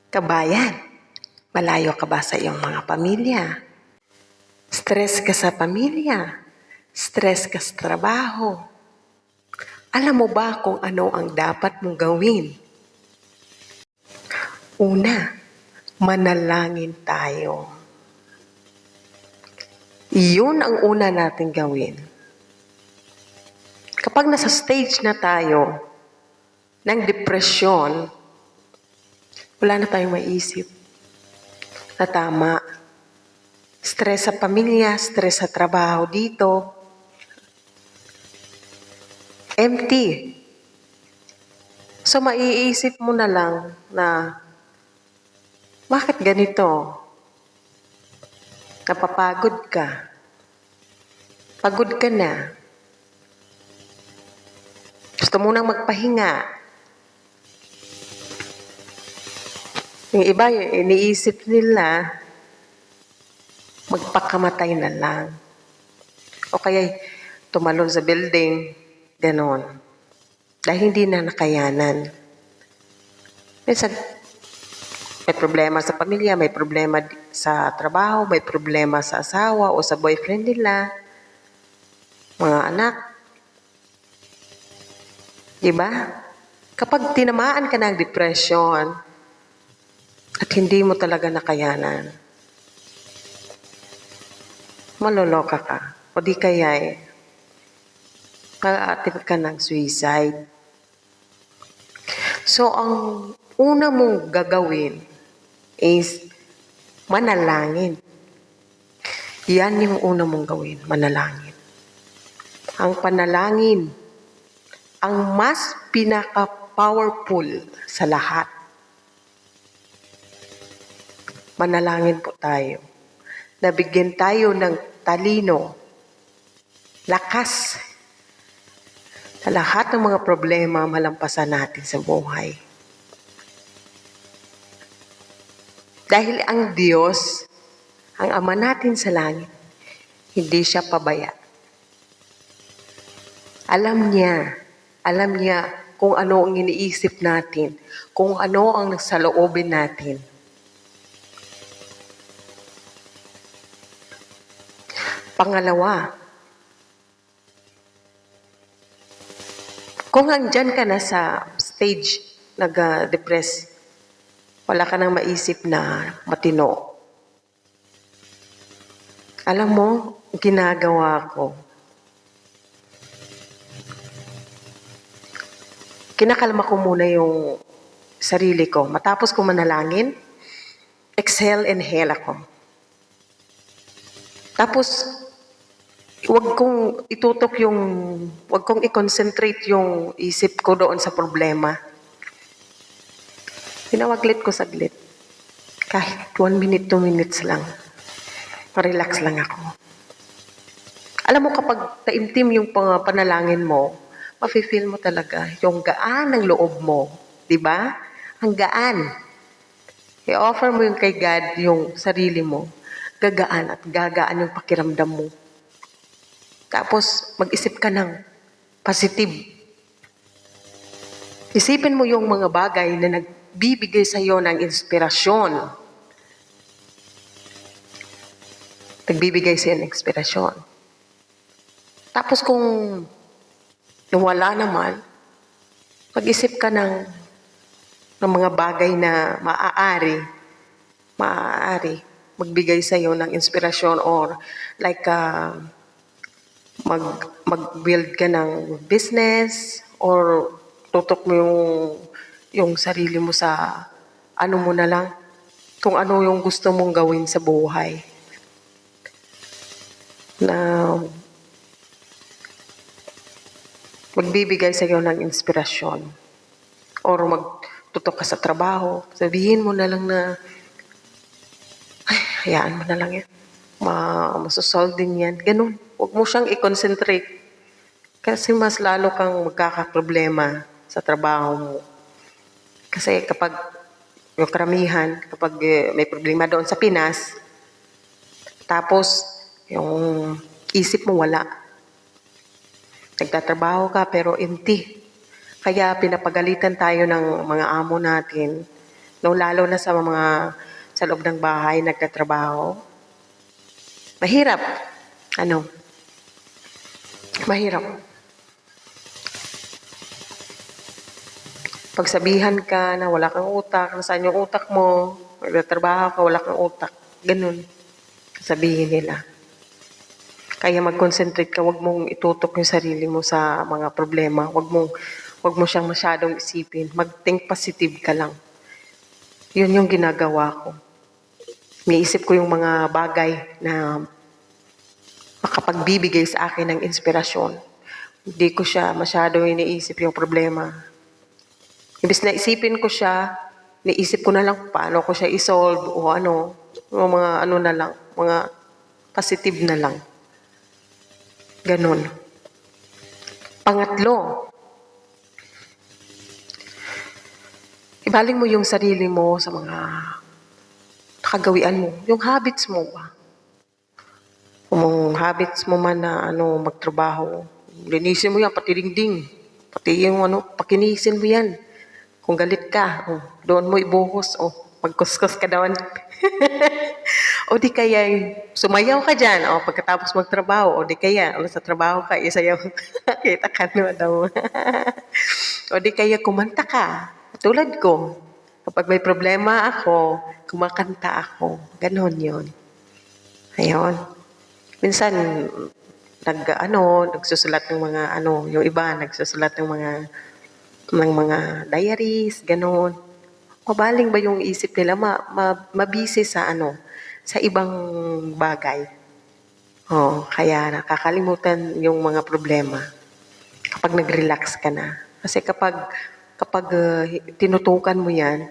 Kabayan, malayo ka ba sa iyong mga pamilya? Stress ka sa pamilya? Stress ka sa trabaho? Alam mo ba kung ano ang dapat mong gawin? Una, manalangin tayo. Iyon ang una nating gawin. Kapag nasa stage na tayo ng depresyon, wala na tayong maisip na tama. Stress sa pamilya, stress sa trabaho dito. Empty. So maiisip mo na lang na, bakit ganito? Napapagod ka. Pagod ka na. Gusto mo nang magpahinga. Yung iba, iniisip nila, magpakamatay na lang. O kaya tumalon sa building, ganon. Dahil hindi na nakayanan. Minsan, may problema sa pamilya, may problema sa trabaho, may problema sa asawa o sa boyfriend nila, mga anak. Diba? Kapag tinamaan ka ng depression at hindi mo talaga nakayanan, maloloka ka. O di kaya mag-attempt ka ng suicide. So, ang una mong gagawin is manalangin. Yan yung una mong gawin, manalangin. Ang panalangin, ang mas pinaka-powerful sa lahat. Manalangin po tayo. Nabigyan tayo ng talino, lakas, sa lahat ng mga problema malampasan natin sa buhay. Dahil ang Diyos, ang Ama natin sa langit, hindi siya pabaya. Alam niya kung ano ang iniisip natin, kung ano ang saloobin natin. Pangalawa, kung andyan ka na sa stage nag-depress, wala ka nang maisip na matino. Alam mo, ginagawa ko, kinakalma ko muna yung sarili ko. Matapos ko manalangin, exhale, inhale ako. Tapos, huwag kong i-concentrate yung isip ko doon sa problema. Pinawaglit ko saglit. Kahit 1 minute, 2 minutes lang. Relax lang ako. Alam mo, kapag taimtim yung panalangin mo, mafe-feel mo talaga yung gaan ng loob mo. Diba? Ang gaan. I-offer mo yung kay God yung sarili mo. Gagaan at gagaan yung pakiramdam mo. Tapos, mag-isip ka ng positive. Isipin mo yung mga bagay na nagbibigay sa iyo ng inspirasyon. Nagbibigay sa iyo ng inspirasyon. Tapos kung wala naman, mag-isip ka ng mga bagay na maaari magbigay sa iyo ng inspirasyon or like mag-build ka ng business or tutok mo yung sarili mo sa ano mo na lang, kung ano yung gusto mong gawin sa buhay. Na magbibigay sa iyo ng inspirasyon. Or magtutok ka sa trabaho, sabihin mo na lang na, ay, hayaan mo na lang yan. Masosolve din yan. Ganun. Huwag mo siyang i-concentrate. Kasi mas lalo kang magkakaproblema sa trabaho mo. Kasi kapag yung karamihan, kapag may problema doon sa Pinas, tapos yung isip mo wala. Nagtatrabaho ka pero empty. Kaya pinapagalitan tayo ng mga amo natin No, lalo na sa mga sa loob ng bahay nagtatrabaho. Mahirap. Ano? Mahirap. Pagsabihan ka na wala kang utak, nasaan yung utak mo, nagtatrabaho ka, wala kang utak. Ganun. Sabihin nila. Kaya mag-concentrate ka, wag mong itutok yung sarili mo sa mga problema. Wag mo siyang masyadong isipin. Mag-think positive ka lang. Yun yung ginagawa ko. Iniisip ko yung mga bagay na makapagbibigay sa akin ng inspirasyon. Hindi ko siya masyadong iniisip yung problema. Ibig na isipin ko siya, iniisip ko na lang paano ko siya isolve o ano, yung mga ano na lang, mga positive na lang. Ganon. Pangatlo, ibaling mo yung sarili mo sa mga kagawian mo. Yung habits mo ba? Kung habits mo man na magtrabaho, linisin mo yan, pati dingding. Pati yung pakinisin mo yan. Kung galit ka, doon mo ibuhos, magkuskus ka doon. O di kaya, sumayaw ka dyan, pagkatapos magtrabaho, o di kaya, sa trabaho ka, isayaw, kita ka naman daw. O di kaya, kumanta ka, tulad ko. Kapag may problema ako, kumakanta ako. Ganon yun. Ayun. Minsan, nagsusulat ng mga yung iba, nagsusulat ng mga diaries, ganon. Mabaling ba yung isip nila, mabisi sa sa ibang bagay. Kaya nakakalimutan yung mga problema kapag nag-relax ka na. Kasi kapag tinutukan mo yan,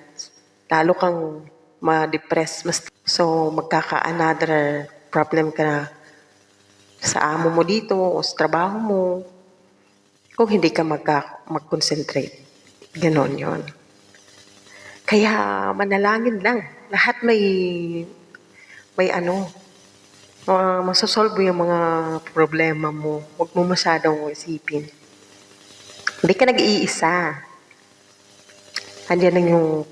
lalo kang ma-depress. So, magkaka-another problem ka na sa amo mo dito o sa trabaho mo kung hindi ka mag-concentrate. Ganon yon. Kaya manalangin lang. Lahat may masosolve yung mga problema mo. Huwag mo masyadong isipin. Hindi ka nag-iisa. Andiyan yung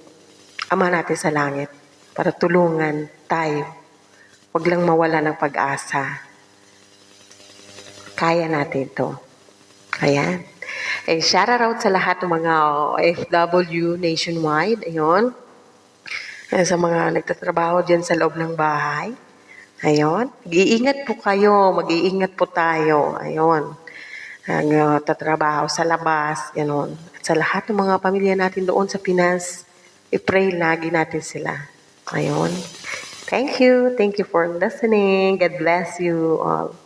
Ama natin sa langit para tulungan tayo. Huwag lang mawala ng pag-asa. Kaya natin ito. Ayan. Shout out sa lahat ng mga OFW nationwide. Ayun. Sa mga nagtatrabaho dyan sa loob ng bahay. Ayun. Mag-iingat po kayo. Mag-iingat po tayo. Ayun. Tatrabaho sa labas. Ganun. At sa lahat ng mga pamilya natin doon sa Pinas, i-pray lagi natin sila. Ayun. Thank you. Thank you for listening. God bless you all.